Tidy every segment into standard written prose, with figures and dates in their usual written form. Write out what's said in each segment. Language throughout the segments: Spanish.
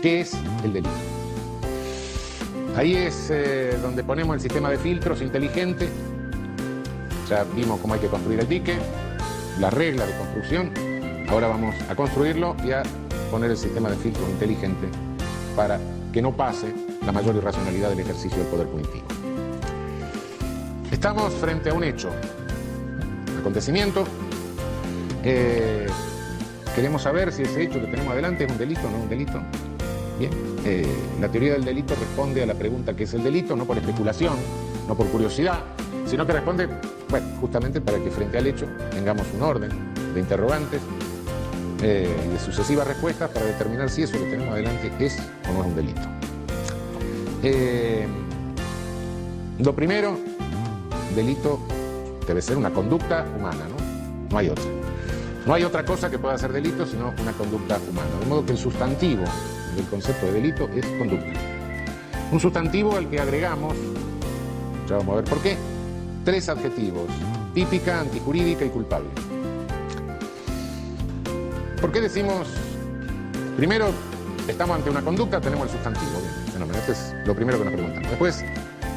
¿Qué es el delito? Ahí es donde ponemos el sistema de filtros inteligente. Ya vimos cómo hay que construir el dique, las reglas de construcción. Ahora vamos a construirlo y a poner el sistema de filtros inteligente para que no pase la mayor irracionalidad del ejercicio del poder punitivo. Estamos frente a un hecho, acontecimiento. Queremos saber si ese hecho que tenemos adelante es un delito o no es un delito. Bien, la teoría del delito responde a la pregunta ¿qué es el delito? No por especulación, no por curiosidad, sino que responde, bueno, justamente para que frente al hecho tengamos un orden de interrogantes y de sucesivas respuestas para determinar si eso que tenemos adelante es o no es un delito. Lo primero, delito debe ser una conducta humana, ¿no? No hay otra. No hay otra cosa que pueda ser delito sino una conducta humana. De modo que el sustantivo del concepto de delito es conducta. Un sustantivo al que agregamos, ya vamos a ver por qué, 3 adjetivos: típica, antijurídica y culpable. ¿Por qué decimos, primero, estamos ante una conducta, tenemos el sustantivo? Bien, fenómeno. Este es lo primero que nos preguntamos. Después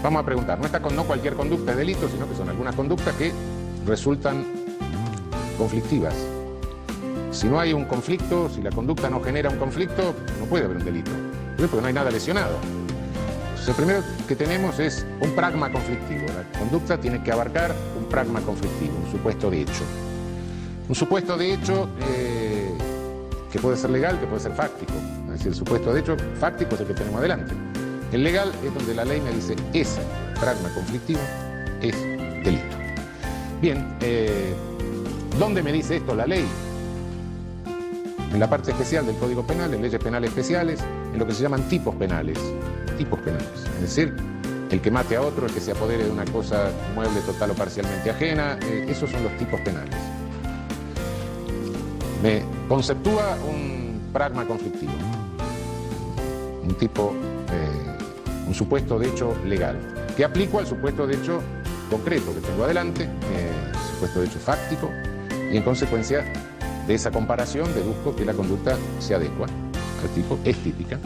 vamos a preguntar, no cualquier conducta es delito, sino que son algunas conductas que resultan conflictivas. Si no hay un conflicto, si la conducta no genera un conflicto, no puede haber un delito. Porque no hay nada lesionado. Entonces, el primero que tenemos es un pragma conflictivo. La conducta tiene que abarcar un pragma conflictivo, un supuesto de hecho. Un supuesto de hecho que puede ser legal, que puede ser fáctico. Es decir, el supuesto de hecho fáctico es el que tenemos adelante. El legal es donde la ley me dice ese pragma conflictivo es delito. Bien, ¿dónde me dice esto la ley? En la parte especial del Código Penal, en leyes penales especiales, en lo que se llaman tipos penales. Tipos penales. Es decir, el que mate a otro, el que se apodere de una cosa mueble total o parcialmente ajena, esos son los tipos penales. Me conceptúa un pragma conflictivo. Un tipo, un supuesto de hecho legal. Que aplico al supuesto de hecho concreto que tengo adelante, supuesto de hecho fáctico, y en consecuencia de esa comparación deduzco que la conducta se adecua al tipo, es típica.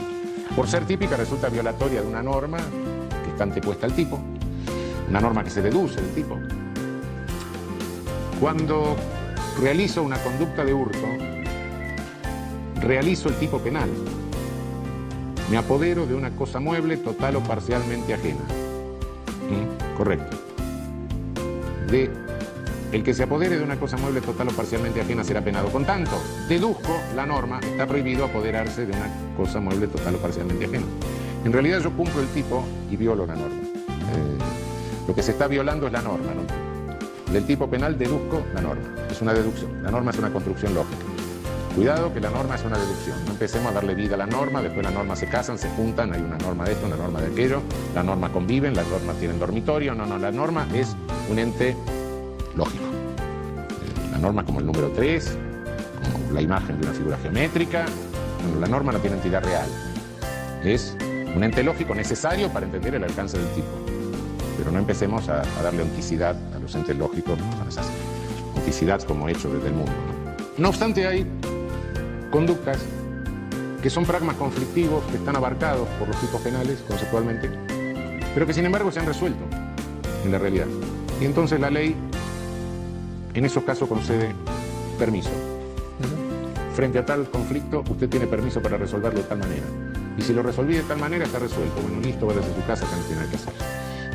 Por ser típica resulta violatoria de una norma que está antepuesta al tipo, una norma que se deduce del tipo. Cuando realizo una conducta de hurto, realizo el tipo penal. Me apodero de una cosa mueble total o parcialmente ajena. Correcto. El que se apodere de una cosa mueble total o parcialmente ajena será penado con tanto. Deduzco la norma, está prohibido apoderarse de una cosa mueble total o parcialmente ajena. En realidad yo cumplo el tipo y violo la norma. Lo que se está violando es la norma, ¿no? Del tipo penal deduzco la norma. Es una deducción. La norma es una construcción lógica. Cuidado que la norma es una deducción. No empecemos a darle vida a la norma, después las normas se casan, se juntan, hay una norma de esto, una norma de aquello, las normas conviven, las normas tienen dormitorio. No, la norma es un ente lógico. La norma como el número 3, como la imagen de una figura geométrica. Bueno, la norma no tiene entidad real. Es un ente lógico necesario para entender el alcance del tipo. Pero no empecemos a darle onticidad a los entes lógicos, son esas onticidad como hecho desde el mundo, ¿no? No obstante, hay conductas que son pragmas conflictivos, que están abarcados por los tipos penales conceptualmente, pero que sin embargo se han resuelto en la realidad. Y entonces la ley en esos casos concede permiso. Frente a tal conflicto, usted tiene permiso para resolverlo de tal manera. Y si lo resolví de tal manera, está resuelto. Bueno, listo, va desde su casa, que no tiene nada que hacer.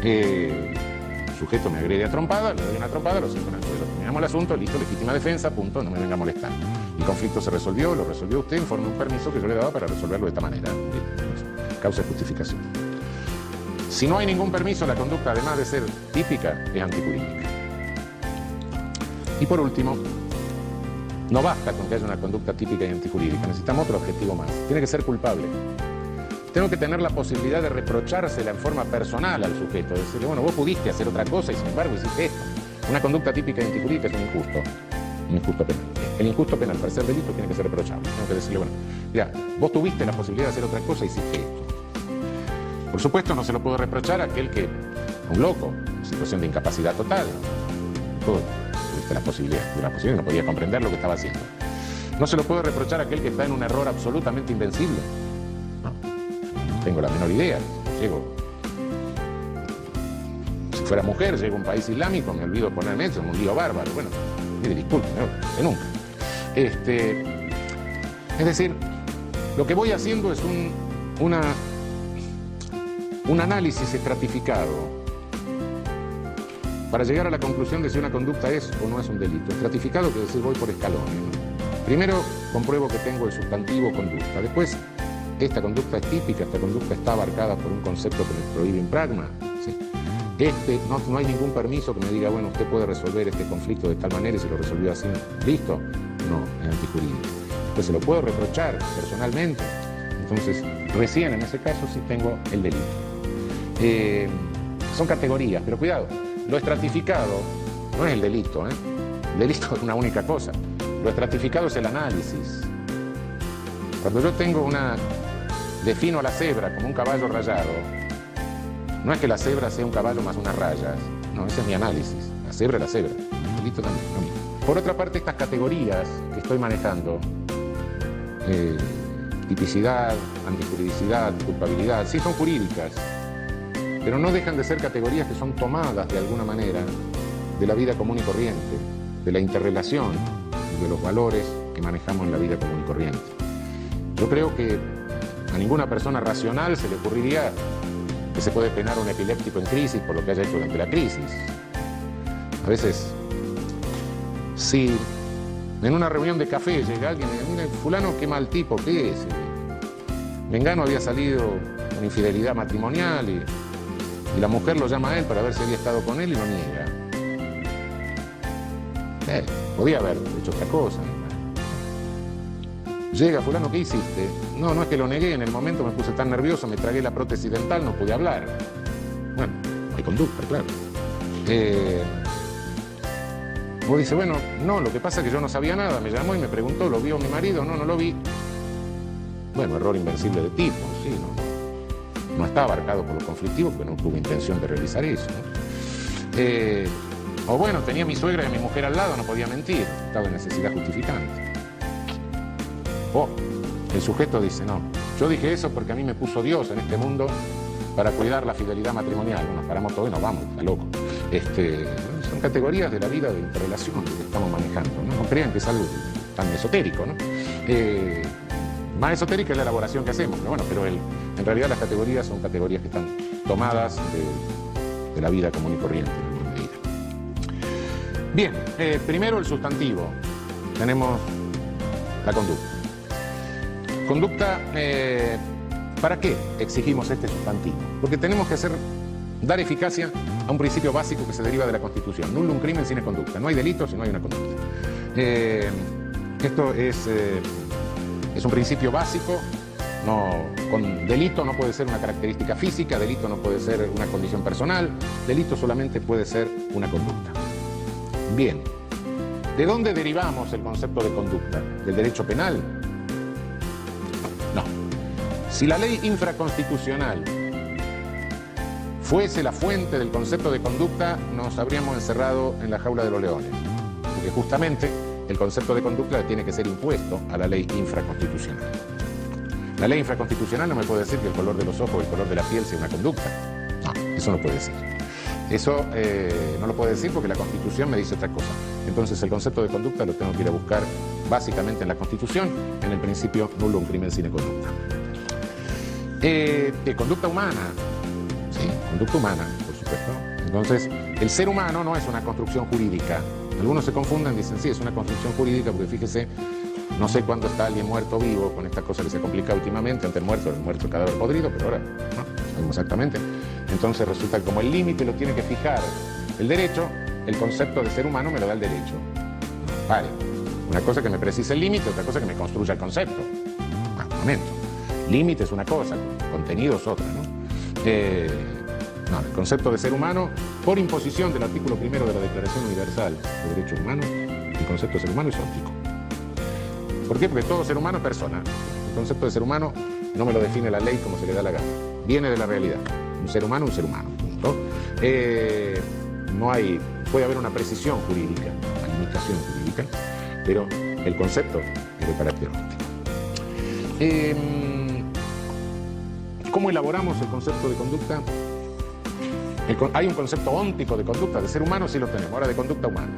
El sujeto me agrede a trompada, le doy una trompada, lo siento en el suelo. Terminamos el asunto, listo, legítima defensa, punto, no me venga a molestar. El conflicto se resolvió, lo resolvió usted en forma de un permiso que yo le daba para resolverlo de esta manera. Causa de justificación. Si no hay ningún permiso, la conducta, además de ser típica, es antijurídica. Y por último, no basta con que haya una conducta típica y antijurídica, necesitamos otro objetivo más. Tiene que ser culpable. Tengo que tener la posibilidad de reprochársela en forma personal al sujeto, de decirle, bueno, vos pudiste hacer otra cosa y sin embargo hiciste esto. Una conducta típica y antijurídica es un injusto penal. El injusto penal para ser delito tiene que ser reprochable. Tengo que decirle, bueno, mira, vos tuviste la posibilidad de hacer otra cosa y hiciste esto. Por supuesto, no se lo puedo reprochar a aquel que, un loco, en situación de incapacidad total, tuviste la posibilidad, no podía comprender lo que estaba haciendo. No se lo puedo reprochar a aquel que está en un error absolutamente invencible. tengo la menor idea. Si fuera mujer, llego a un país islámico, me olvido de ponerme eso, es un lío bárbaro. Bueno, mire, disculpe, no, de nunca. Es decir, lo que voy haciendo es un análisis estratificado para llegar a la conclusión de si una conducta es o no es un delito. Estratificado quiere decir voy por escalones, ¿no? Primero compruebo que tengo el sustantivo conducta. Después, esta conducta es típica, esta conducta está abarcada por un concepto que me prohíbe in pragma. ¿Sí? No hay ningún permiso que me diga, bueno, usted puede resolver este conflicto de tal manera y se lo resolvió así. ¿Listo? No, es antijurídico. Pues se lo puedo reprochar personalmente. Entonces, recién en ese caso sí tengo el delito. Son categorías, pero cuidado, lo estratificado no es el delito, ¿eh? El delito es una única cosa. Lo estratificado es el análisis. Cuando yo defino a la cebra como un caballo rayado, no es que la cebra sea un caballo más unas rayas, no, ese es mi análisis. La cebra es la cebra, el delito también, lo mismo. Por otra parte, estas categorías que estoy manejando, tipicidad, antijuridicidad, culpabilidad, sí son jurídicas, pero no dejan de ser categorías que son tomadas de alguna manera de la vida común y corriente, de la interrelación de los valores que manejamos en la vida común y corriente. Yo creo que a ninguna persona racional se le ocurriría que se puede penar a un epiléptico en crisis por lo que haya hecho durante la crisis. A veces, si en una reunión de café llega alguien y dice, mira, fulano, qué mal tipo, ¿qué es? Mengano había salido con infidelidad matrimonial y la mujer lo llama a él para ver si había estado con él y lo niega. Podía haber hecho otra cosa. Llega, fulano, ¿qué hiciste? No, no es que lo negué, en el momento me puse tan nervioso, me tragué la prótesis dental, no pude hablar. Bueno, hay conducta, claro. Vos dice, bueno, no, lo que pasa es que yo no sabía nada, me llamó y me preguntó, ¿lo vio mi marido? No, no lo vi. Bueno, error invencible de tipo, sí, no está abarcado por lo conflictivo porque no tuve intención de realizar eso, ¿no? O bueno, tenía a mi suegra y a mi mujer al lado, no podía mentir, estaba en necesidad justificante. O el sujeto dice, no, yo dije eso porque a mí me puso Dios en este mundo para cuidar la fidelidad matrimonial. Nos paramos todos y nos vamos, está loco. Son categorías de la vida de interrelación que estamos manejando, ¿no? No crean que es algo tan esotérico, ¿no? Más esotérica es la elaboración que hacemos, pero en realidad las categorías son categorías que están tomadas de la vida común y corriente. Bien, primero el sustantivo. Tenemos la conducta. Conducta, ¿para qué exigimos este sustantivo? Porque tenemos que dar eficacia a un principio básico que se deriva de la Constitución. Nullum crimen sine conducta. No hay delito si no hay una conducta. Esto es un principio básico. Con delito no puede ser una característica física, delito no puede ser una condición personal, delito solamente puede ser una conducta. Bien, ¿de dónde derivamos el concepto de conducta? ¿Del derecho penal? No. Si la ley infraconstitucional fuese la fuente del concepto de conducta, nos habríamos encerrado en la jaula de los leones, porque justamente el concepto de conducta tiene que ser impuesto a la ley infraconstitucional. La ley infraconstitucional no me puede decir que el color de los ojos o el color de la piel sea una conducta. No, eso no puede decir. Eso no lo puedo decir porque la Constitución me dice otra cosa. Entonces el concepto de conducta lo tengo que ir a buscar básicamente en la Constitución, en el principio nullum crimen sine conducta. Conducta humana, ¿sí? Conducta humana, por supuesto. Entonces, el ser humano no es una construcción jurídica. Algunos se confunden y dicen, sí, es una construcción jurídica porque fíjese, no sé cuándo está alguien muerto o vivo, con esta cosa que se ha complicado últimamente, antes el muerto el cadáver podrido, pero ahora no sabemos exactamente. Entonces resulta que como el límite lo tiene que fijar el derecho, el concepto de ser humano me lo da el derecho. Vale, una cosa que me precise el límite, otra cosa que me construya el concepto. Un momento. Límite es una cosa, contenido es otra, ¿no? El concepto de ser humano, por imposición del artículo 1 de la Declaración Universal de Derechos Humanos, el concepto de ser humano es óptico. ¿Por qué? Porque todo ser humano es persona. El concepto de ser humano no me lo define la ley como se le da la gana. Viene de la realidad. Un ser humano, punto. Puede haber una precisión jurídica, una limitación jurídica, pero el concepto es de carácter óptico. ¿Cómo elaboramos el concepto de conducta? Hay un concepto óntico de conducta, de ser humano sí lo tenemos, ahora de conducta humana.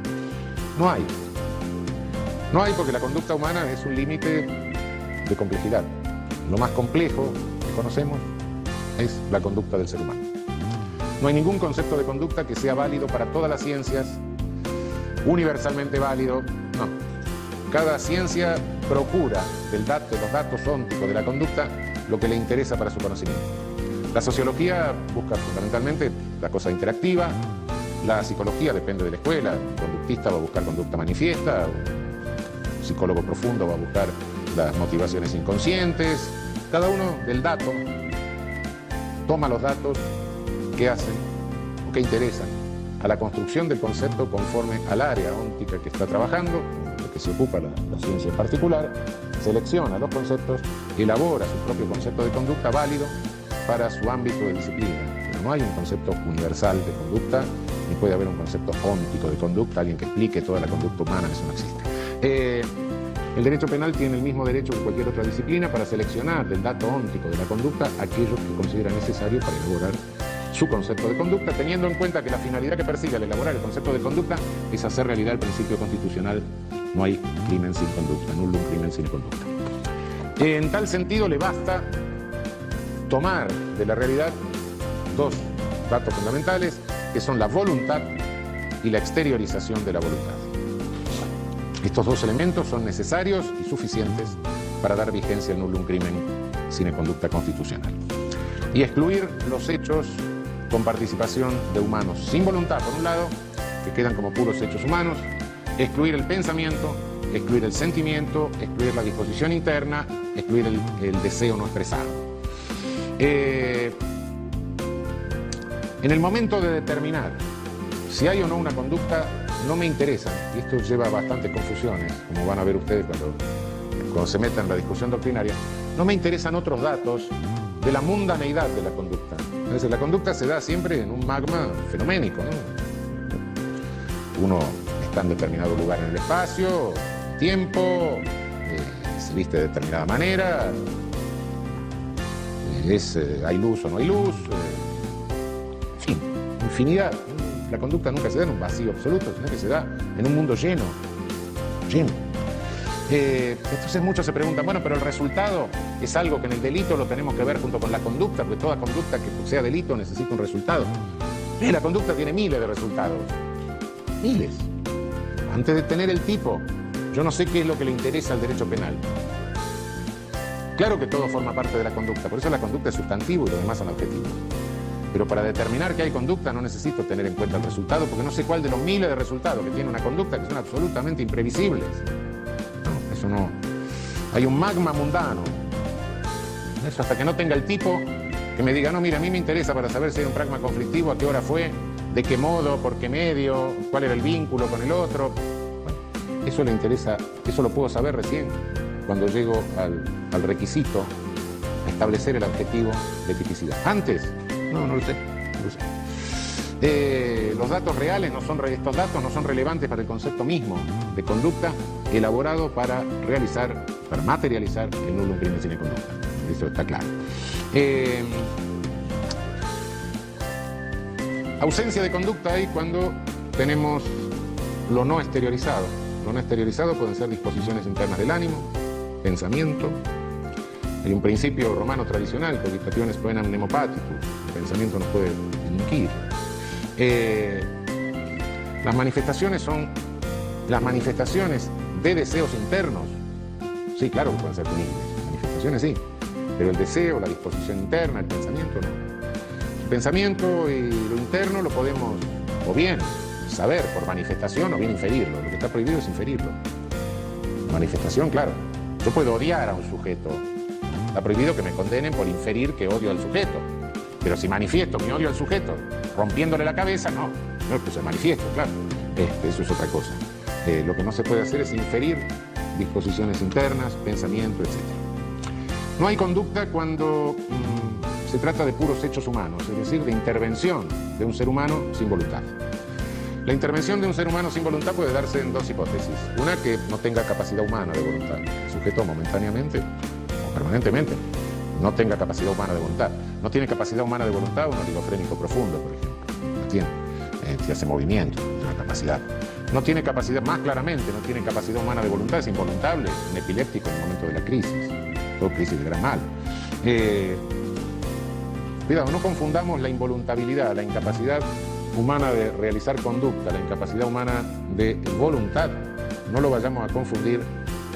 No hay. No hay porque la conducta humana es un límite de complejidad. Lo más complejo que conocemos es la conducta del ser humano. No hay ningún concepto de conducta que sea válido para todas las ciencias, universalmente válido, no. Cada ciencia procura de los datos ónticos de la conducta lo que le interesa para su conocimiento. La sociología busca fundamentalmente la cosa interactiva, la psicología depende de la escuela, un conductista va a buscar conducta manifiesta, un psicólogo profundo va a buscar las motivaciones inconscientes. Cada uno del dato toma los datos que hacen o que interesan a la construcción del concepto conforme al área óntica que está trabajando, de que se ocupa la ciencia en particular, selecciona los conceptos, elabora su propio concepto de conducta válido para su ámbito de disciplina. Pero no hay un concepto universal de conducta, ni puede haber un concepto óntico de conducta, alguien que explique toda la conducta humana, eso no existe. El derecho penal tiene el mismo derecho que cualquier otra disciplina para seleccionar del dato óntico de la conducta aquello que considera necesario para elaborar su concepto de conducta, teniendo en cuenta que la finalidad que persigue al elaborar el concepto de conducta es hacer realidad el principio constitucional: no hay crimen sin conducta, nullum crimen sin conducta. En tal sentido, le basta tomar de la realidad dos datos fundamentales, que son la voluntad y la exteriorización de la voluntad. Estos dos elementos son necesarios y suficientes para dar vigencia al nullum crimen sine conducta constitucional. Y excluir los hechos con participación de humanos sin voluntad, por un lado, que quedan como puros hechos humanos, excluir el pensamiento, excluir el sentimiento, excluir la disposición interna, excluir el deseo no expresado. En el momento de determinar si hay o no una conducta, no me interesa, y esto lleva a bastantes confusiones, como van a ver ustedes cuando se metan en la discusión doctrinaria, no me interesan otros datos de la mundaneidad de la conducta. Entonces, la conducta se da siempre en un magma fenoménico, ¿no? Uno está en determinado lugar en el espacio, tiempo, se viste de determinada manera, hay luz o no hay luz, en fin, infinidad. La conducta nunca se da en un vacío absoluto, sino que se da en un mundo lleno. Entonces muchos se preguntan, bueno, pero el resultado es algo que en el delito lo tenemos que ver junto con la conducta, porque toda conducta que sea delito necesita un resultado. La conducta tiene miles de resultados. Miles. Antes de tener el tipo, yo no sé qué es lo que le interesa al derecho penal. Claro que todo forma parte de la conducta, por eso la conducta es sustantivo y lo demás son adjetivos. Pero para determinar que hay conducta no necesito tener en cuenta el resultado, porque no sé cuál de los miles de resultados que tiene una conducta que son absolutamente imprevisibles. No, eso no. Hay un magma mundano. Eso hasta que no tenga el tipo que me diga, no, mira, a mí me interesa para saber si hay un pragma conflictivo, a qué hora fue, de qué modo, por qué medio, cuál era el vínculo con el otro. Bueno, eso le interesa, eso lo puedo saber recién cuando llego al requisito a establecer el adjetivo de tipicidad. Antes, no lo sé. Los datos reales estos datos no son relevantes para el concepto mismo de conducta elaborado para materializar el nullum crimen sine conducta. Eso está claro. Ausencia de conducta hay cuando tenemos lo no exteriorizado. Lo no exteriorizado pueden ser disposiciones internas del ánimo, pensamiento. Hay un principio romano tradicional, cogitationes poenam nemo patitur. El pensamiento nos puede inquirir. Las manifestaciones son las manifestaciones de deseos internos. Sí, claro que pueden ser punibles. Manifestaciones sí, pero el deseo, la disposición interna, el pensamiento no. El pensamiento y lo interno lo podemos o bien saber por manifestación o bien inferirlo. Lo que está prohibido es inferirlo. Manifestación, claro. Yo puedo odiar a un sujeto. Está prohibido que me condenen por inferir que odio al sujeto. Pero si manifiesto mi odio al sujeto rompiéndole la cabeza, no, pues se manifiesto, claro. Eso es otra cosa. Lo que no se puede hacer es inferir disposiciones internas, pensamiento, etc. No hay conducta cuando se trata de puros hechos humanos, es decir, de intervención de un ser humano sin voluntad. La intervención de un ser humano sin voluntad puede darse en dos hipótesis. Una, que no tenga capacidad humana de voluntad. El sujeto momentáneamente o permanentemente no tenga capacidad humana de voluntad. No tiene capacidad humana de voluntad un oligofrénico profundo, por ejemplo. No tiene. Si hace movimiento, tiene una capacidad. No tiene capacidad, más claramente, no tiene capacidad humana de voluntad, es involuntable, un epiléptico en el momento de la crisis. Todo crisis de gran mal. Cuidado, no confundamos la involuntabilidad, la incapacidad humana de realizar conducta, la incapacidad humana de voluntad, no lo vayamos a confundir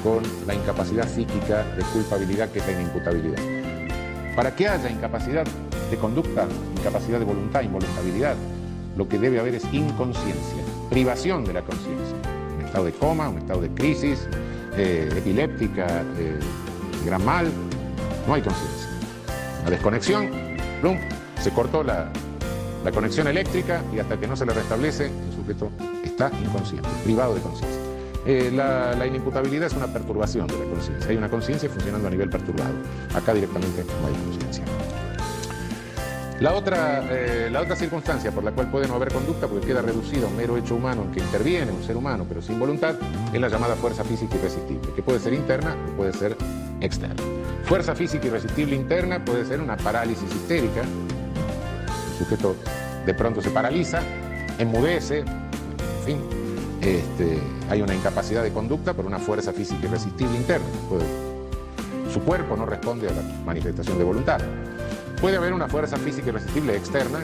con la incapacidad psíquica de culpabilidad que es la inimputabilidad. Para que haya incapacidad de conducta, incapacidad de voluntad, involuntabilidad, lo que debe haber es inconsciencia, privación de la conciencia. Un estado de coma, un estado de crisis, epiléptica, gran mal, no hay conciencia. La desconexión, plum, se cortó la conexión eléctrica y hasta que no se le restablece, el sujeto está inconsciente, privado de conciencia. La inimputabilidad es una perturbación de la conciencia. Hay una conciencia funcionando a nivel perturbado. Acá directamente no hay conciencia. La otra circunstancia por la cual puede no haber conducta, porque queda reducido a un mero hecho humano en que interviene un ser humano pero sin voluntad, es la llamada fuerza física irresistible, que puede ser interna o puede ser externa. Fuerza física irresistible interna puede ser una parálisis histérica. El sujeto de pronto se paraliza, enmudece, en fin. Hay una incapacidad de conducta por una fuerza física irresistible interna. Su cuerpo no responde a la manifestación de voluntad. Puede haber una fuerza física irresistible externa,